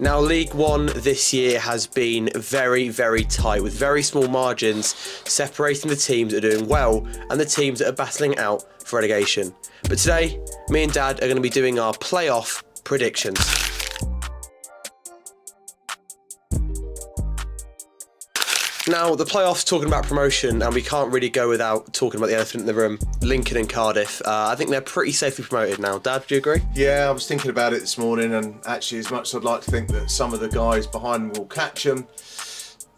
Now, League One this year has been very, very tight, with very small margins separating the teams that are doing well and the teams that are battling out for relegation. But today, me and Dad are going to be doing our playoff predictions. Now, the playoffs, talking about promotion, and we can't really go without talking about the elephant in the room, Lincoln and Cardiff. I think they're pretty safely promoted now. Dad, do you agree? Yeah, I was thinking about it this morning, and actually, as much as I'd like to think that some of the guys behind them will catch them,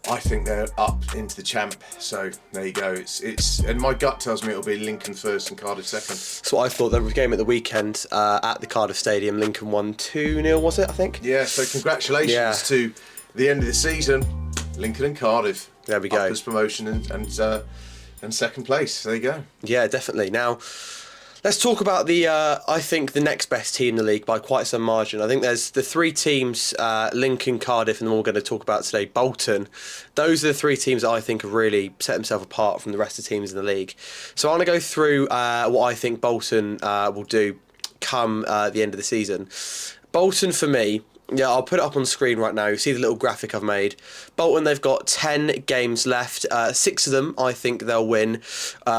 I think they're up into the champ. So there you go. It's and my gut tells me it'll be Lincoln first and Cardiff second. So I thought. The game at the weekend at the Cardiff Stadium, Lincoln won 2-0, was it, I think? Yeah, so congratulations to the end of the season, Lincoln and Cardiff. There we go. Up as promotion and second place. There you go. Yeah, definitely. Now, let's talk about I think the next best team in the league by quite some margin. I think there's the three teams, Lincoln, Cardiff, and then we're going to talk about today, Bolton. Those are the three teams that I think have really set themselves apart from the rest of the teams in the league. So I want to go through what I think Bolton will do come the end of the season. Bolton, for me, yeah, I'll put it up on screen right now. You see the little graphic I've made. Bolton, they've got 10 games left. 6 of them, I think they'll win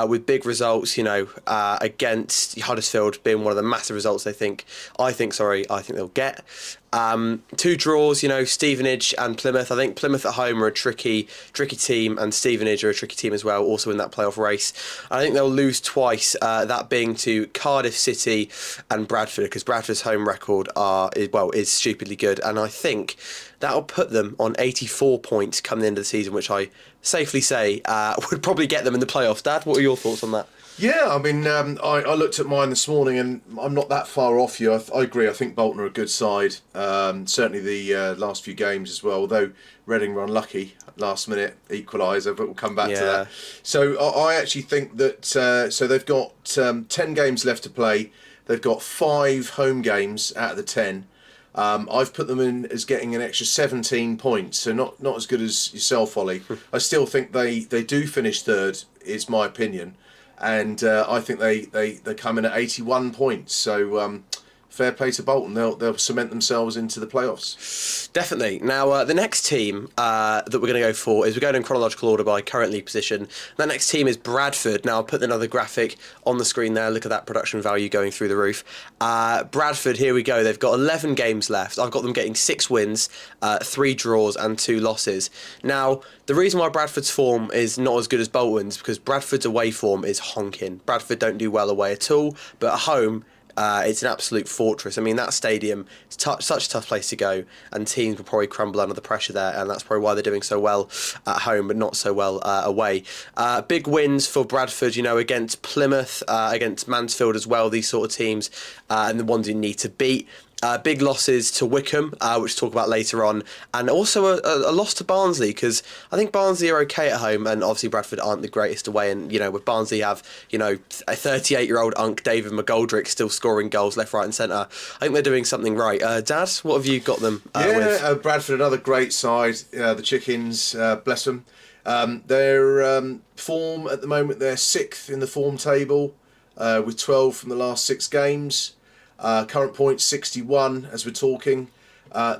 with big results, against Huddersfield being one of the massive results I think they'll get. 2 draws, Stevenage and Plymouth. I think Plymouth at home are a tricky team, and Stevenage are a tricky team as well, also in that playoff race. I think they'll lose twice, that being to Cardiff City and Bradford, because Bradford's home record is stupidly good, and I think that'll put them on 84 points come the end of the season, which I safely say would probably get them in the playoffs. Dad, what are your thoughts on that? Yeah, I mean, I looked at mine this morning, and I'm not that far off you. I agree. I think Bolton are a good side. Certainly the last few games as well, although Reading were unlucky, last-minute equaliser, but we'll come back to that. So I actually think that so they've got 10 games left to play. They've got 5 home games out of the 10. I've put them in as getting an extra 17 points, so not as good as yourself, Ollie. I still think they do finish third, is my opinion. And I think they come in at 81 points. So fair play to Bolton. They'll cement themselves into the playoffs. Definitely. Now, the next we're going to go for is we're going in chronological order by current league position. That next team is Bradford. Now, I'll put another graphic on the screen there. Look at that production value going through the roof. Bradford, here we go. They've got 11 games left. I've got them getting 6 wins, 3 draws and 2 losses. Now, the reason why Bradford's form is not as good as Bolton's because Bradford's away form is honking. Bradford don't do well away at all, but at home, it's an absolute fortress. I mean, that stadium is such a tough place to go, and teams will probably crumble under the pressure there, and that's probably why they're doing so well at home, but not so well away. Big wins for Bradford, against Plymouth, against Mansfield as well, these sort of teams, and the ones you need to beat. Big losses to Wycombe, which we'll talk about later on, and also a loss to Barnsley, because I think Barnsley are okay at home, and obviously Bradford aren't the greatest away, and with Barnsley have a 38-year-old Unk David McGoldrick still scoring goals left, right and centre. I think they're doing something right. Dad, what have you got them with? Bradford, another great side. The Chickens, bless them. Their form at the moment, they're 6th in the form table with 12 from the last 6 games. Current points 61 as we're talking.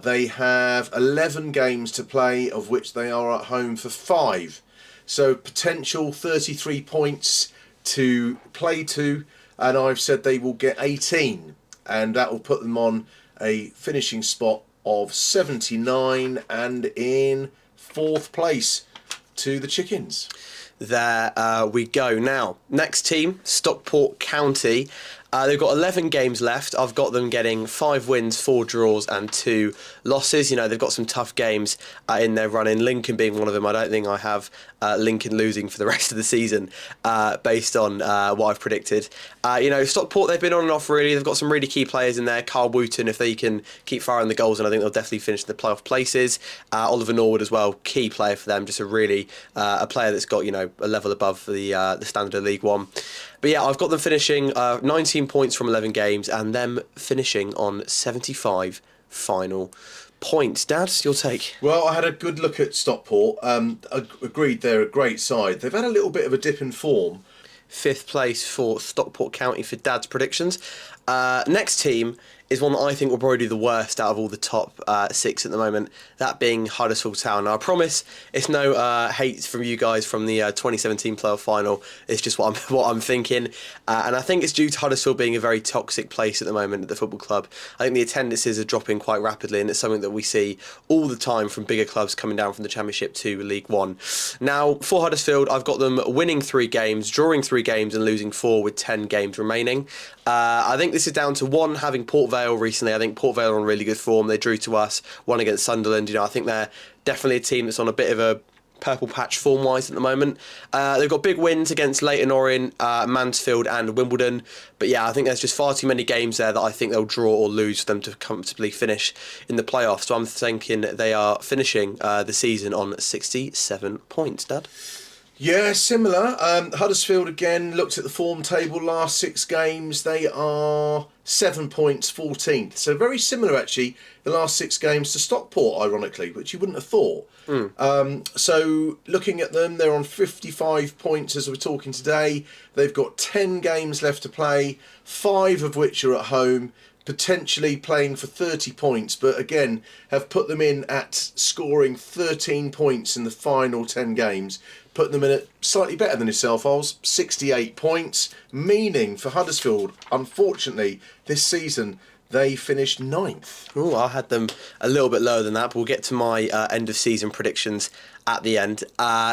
They have 11 games to play, of which they are at home for 5. So potential 33 points to play to, and I've said they will get 18, and that will put them on a finishing spot of 79 and in 4th place to the Chickens. There we go. Now, next team, Stockport County. They've got 11 games left. I've got them getting 5 wins, 4 draws and 2 losses. They've got some tough games in their run-in, Lincoln being one of them. I don't think I have Lincoln losing for the rest of the season based on what I've predicted. Stockport, they've been on and off really. They've got some really key players in there. Carl Wooten, if they can keep firing the goals, and I think they'll definitely finish in the playoff places. Oliver Norwood as well, key player for them. Just a really a player that's got a level above the standard of League One. But yeah, I've got them finishing 19 points from 11 games, and them finishing on 75 final points. Dad, your take? Well, I had a good look at Stockport. Agreed, they're a great side. They've had a little bit of a dip in form. 5th place for Stockport County for Dad's predictions. Next team is one that I think will probably do the worst out of all the top 6 at the moment, that being Huddersfield Town. Now, I promise it's no hate from you guys from the 2017 playoff final. It's just what I'm thinking. And I think it's due to Huddersfield being a very toxic place at the moment at the football club. I think the attendances are dropping quite rapidly, and it's something that we see all the time from bigger clubs coming down from the Championship to League One. Now, for Huddersfield, I've got them winning 3 games, drawing 3 games, and losing 4 with 10 games remaining. I think this is down to one, having Port Vale recently. I think Port Vale are on really good form. They drew to us, won against Sunderland. I think they're definitely a team that's on a bit of a purple patch form-wise at the moment. They've got big wins against Leyton Orient, Mansfield and Wimbledon. But yeah, I think there's just far too many games there that I think they'll draw or lose for them to comfortably finish in the playoffs. So I'm thinking they are finishing the season on 67 points, Dad. Yeah, similar. Huddersfield again looked at the form table. Last 6 games, they are 7 points, 14th. So very similar actually. The last 6 games to Stockport, ironically, which you wouldn't have thought. So looking at them, they're on 55 points as we're talking today. They've got 10 games left to play, 5 of which are at home, potentially playing for 30 points, but again have put them in at scoring 13 points in the final 10 games, putting them in at slightly better than yourself, Oz, 68 points, meaning for Huddersfield, unfortunately, this season, they finished 9th. Oh, I had them a little bit lower than that, but we'll get to my end of season predictions at the end.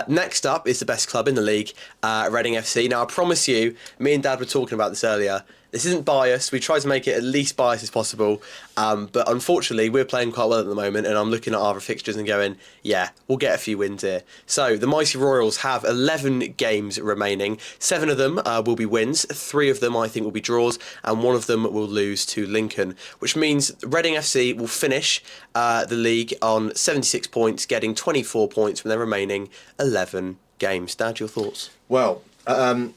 Next up is the best club in the league, Reading FC. Now, I promise you, me and Dad were talking about this earlier. This isn't biased. We try to make it at least biased as possible. But unfortunately, we're playing quite well at the moment, and I'm looking at our fixtures and going, yeah, we'll get a few wins here. So the Mighty Royals have 11 games remaining. 7 of them will be wins. 3 of them, I think, will be draws, and 1 of them will lose to Lincoln, which means Reading FC will finish the league on 76 points, getting 24 points from their remaining 11 games. Dad, your thoughts? Well, I'm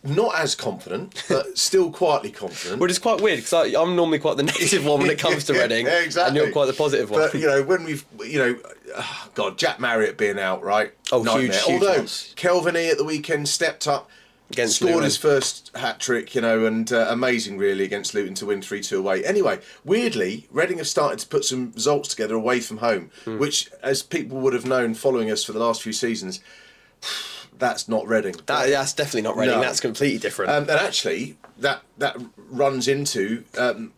not as confident, but still quietly confident. Well, it's quite weird because I'm normally quite the negative one when it comes to Reading, yeah, exactly. And you're quite the positive one. But when we've, God, Jack Marriott being out, right? Oh, nightmare. huge Although loss. Kelvin at the weekend stepped up, scored his first hat trick, and amazing really against Luton to win 3-2 away. Anyway, weirdly, Reading have started to put some results together away from home, which, as people would have known following us for the last few seasons, that's not Reading. That's definitely not Reading. No. That's completely different. And actually, that runs into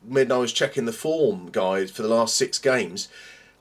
when I was checking the form guide for the last 6 games.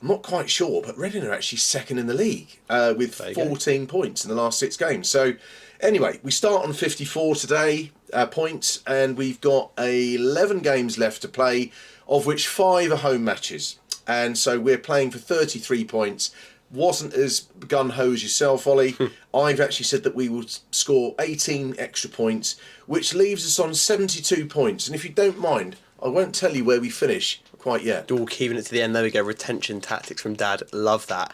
I'm not quite sure, but Reading are actually second in the league with 14 points in the last 6 games. So, anyway, we start on 54 today points, and we've got 11 games left to play, of which 5 are home matches. And so we're playing for 33 points. Wasn't as gun-ho as yourself, Ollie. I've actually said that we will score 18 extra points, which leaves us on 72 points. And if you don't mind, I won't tell you where we finish quite yet. All keeping it to the end. There we go. Retention tactics from Dad. Love that.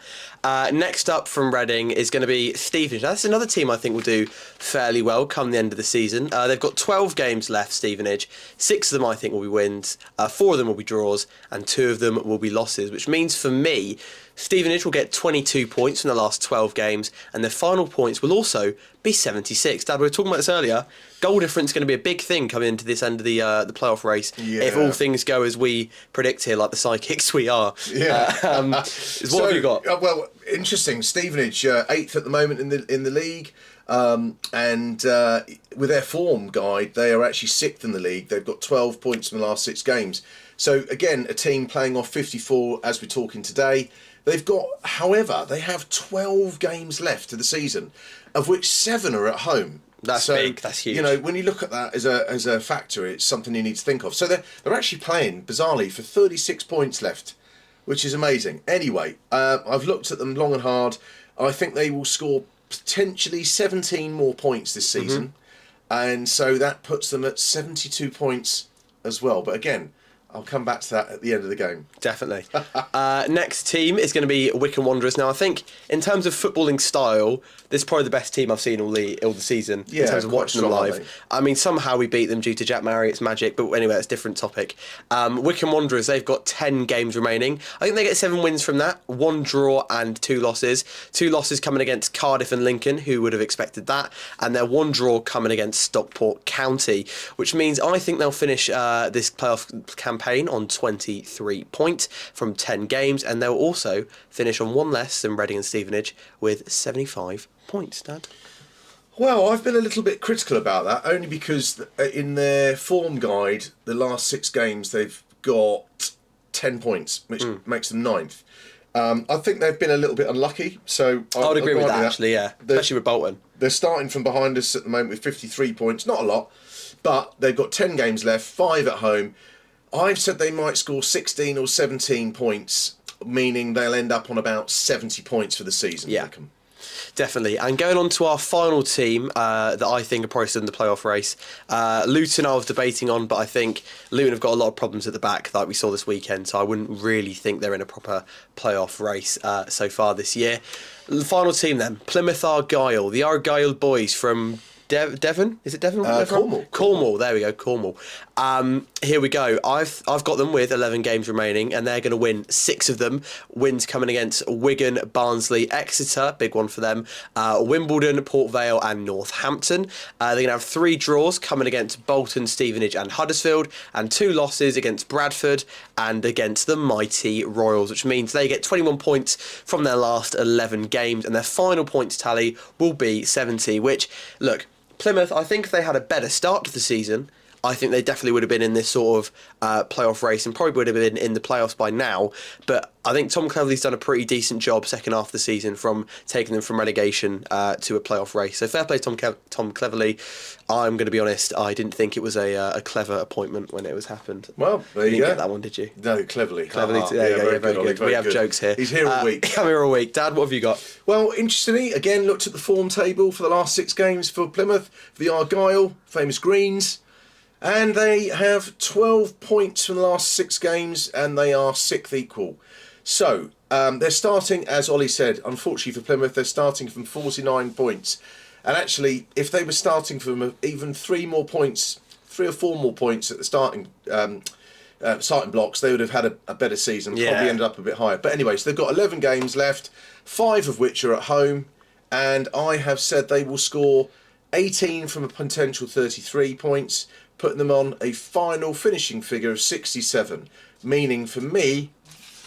Next up from Reading is going to be Stevenage. That's another team I think will do fairly well come the end of the season. They've got 12 games left, Stevenage. 6 of them I think will be wins. 4 of them will be draws, and 2 of them will be losses, which means for me, Stevenage will get 22 points from the last 12 games, and their final points will also be 76. Dad, we were talking about this earlier. Goal difference is going to be a big thing coming into this end of the playoff race. Yeah. If all things go as we predict here, like the psychics we are. Yeah. What have you got? Well, interesting. Stevenage 8th at the moment in the league. And with their form guide, they are actually 6th in the league. They've got 12 points from the last 6 games. So again, a team playing off 54 as we're talking today. They've got, however, they have 12 games left to the season, of which 7 are at home. That's big. That's huge. When you look at that as a factor, it's something you need to think of. So they're actually playing bizarrely for 36 points left, which is amazing. Anyway, I've looked at them long and hard. I think they will score potentially 17 more points this season, and so that puts them at 72 points as well. But again, I'll come back to that at the end of the game. Definitely. Next team is going to be Wycombe Wanderers. Now, I think in terms of footballing style, this is probably the best team I've seen all the season in terms of watching them live. I mean, somehow we beat them due to Jack Marriott's magic, but anyway, that's a different topic. Wycombe Wanderers, they've got 10 games remaining. I think they get 7 wins from that, 1 draw and 2 losses. 2 losses coming against Cardiff and Lincoln, who would have expected that, and their 1 draw coming against Stockport County, which means I think they'll finish this playoff campaign on 23 points from 10 games, and they'll also finish on 1 less than Reading and Stevenage with 75 points, Dad. Well, I've been a little bit critical about that, only because in their form guide, the last 6 games, they've got 10 points, which makes them 9th. I think they've been a little bit unlucky, so I would agree with that, actually, yeah, especially with Bolton. They're starting from behind us at the moment with 53 points, not a lot, but they've got 10 games left, 5 at home. I've said they might score 16 or 17 points, meaning they'll end up on about 70 points for the season. Yeah, definitely. And going on to our final team that I think are probably still in the playoff race, Luton I was debating on, but I think Luton have got a lot of problems at the back like we saw this weekend, so I wouldn't really think they're in a proper playoff race so far this year. The final team then, Plymouth Argyle, the Argyle boys from Devon? Is it Devon? Cornwall. There we go. Cornwall. Here we go. I've got them with 11 games remaining, and they're going to win 6 of them. Wins coming against Wigan, Barnsley, Exeter, big one for them. Wimbledon, Port Vale, and Northampton. They're going to have 3 draws coming against Bolton, Stevenage, and Huddersfield, and 2 losses against Bradford and against the mighty Royals, which means they get 21 points from their last 11 games, and their final points tally will be 70. Which, look, Plymouth, I think if they had a better start to the season, I think they definitely would have been in this sort of playoff race and probably would have been in the playoffs by now. But I think Tom Cleverley's done a pretty decent job second half of the season from taking them from relegation to a playoff race. So fair play to Tom Cleverley. I'm going to be honest, I didn't think it was a clever appointment when it was happened. Well, there you didn't get that one, did you? No, Cleverley. Very good. We have jokes here. He's here all week. I'm here all week. Dad, what have you got? Well, interestingly, again, looked at the form table for the last 6 games for Plymouth, for the Argyle, famous Greens. And they have 12 points from the last 6 games, and they are 6th equal. So, they're starting, as Ollie said, unfortunately for Plymouth, they're starting from 49 points. And actually, if they were starting from even 3 or 4 more points at the starting blocks, they would have had a better season, probably ended up a bit higher. But anyway, so they've got 11 games left, 5 of which are at home, and I have said they will score 18 from a potential 33 points, putting them on a final finishing figure of 67, meaning for me,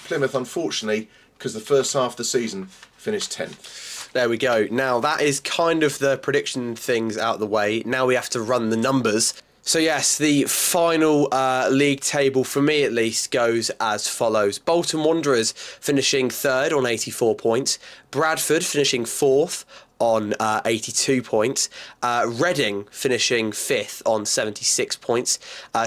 Plymouth, unfortunately, because the first half of the season finished 10th. There we go. Now, that is kind of the prediction things out of the way. Now we have to run the numbers. So yes, the final league table, for me at least, goes as follows. Bolton Wanderers finishing 3rd on 84 points. Bradford finishing 4th on 82 points. Reading finishing 5th on 76 points.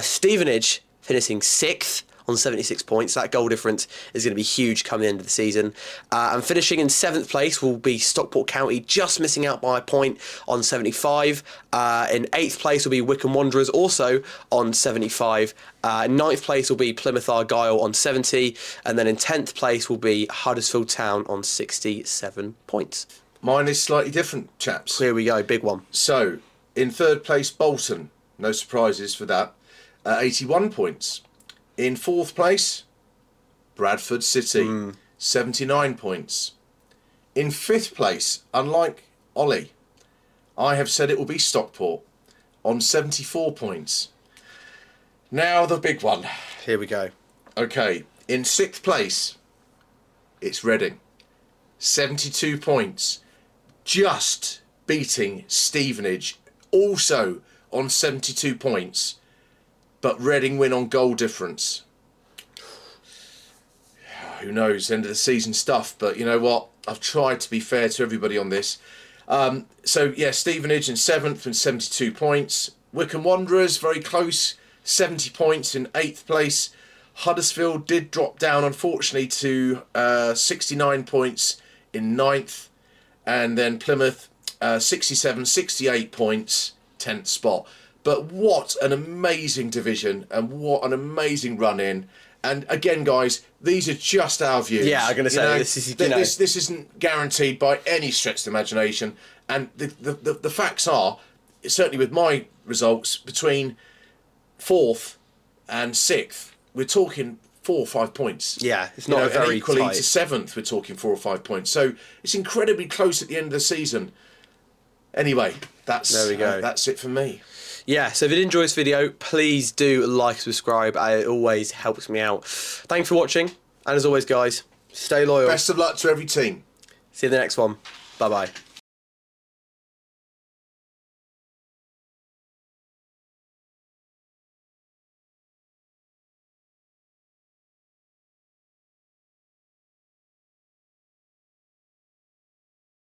Stevenage finishing 6th on 76 points. That goal difference is going to be huge come the end of the season. And finishing in 7th place will be Stockport County, just missing out by a point on 75. In 8th place will be Wycombe Wanderers, also on 75. 9th place will be Plymouth Argyle on 70. And then in 10th place will be Huddersfield Town on 67 points. Mine is slightly different, chaps. Here we go, big one. So, in 3rd place, Bolton. No surprises for that. 81 points. In 4th place, Bradford City. 79 points. In 5th place, unlike Ollie, I have said it will be Stockport on 74 points. Now the big one. Here we go. Okay, in 6th place, it's Reading. 72 points. Just beating Stevenage, also on 72 points, but Reading win on goal difference. Who knows, end of the season stuff, but you know what? I've tried to be fair to everybody on this. So, yeah, Stevenage in 7th and 72 points. Wycombe Wanderers, very close, 70 points in 8th place. Huddersfield did drop down, unfortunately, to 69 points in 9th. And then Plymouth, 67, 68 points, 10th spot. But what an amazing division, and what an amazing run in. And again, guys, these are just our views. Yeah, I'm going to say this is this isn't guaranteed by any stretch of the imagination. And the facts are, certainly with my results, between 4th and 6th, we're talking 4 or 5 points. Yeah, it's not a very and equally tight. to 7th, we're talking 4 or 5 points. So it's incredibly close at the end of the season. Anyway, There we go. That's it for me. Yeah, so if you did enjoy this video, please do like, subscribe. It always helps me out. Thanks for watching. And as always, guys, stay loyal. Best of luck to every team. See you in the next one. Bye-bye.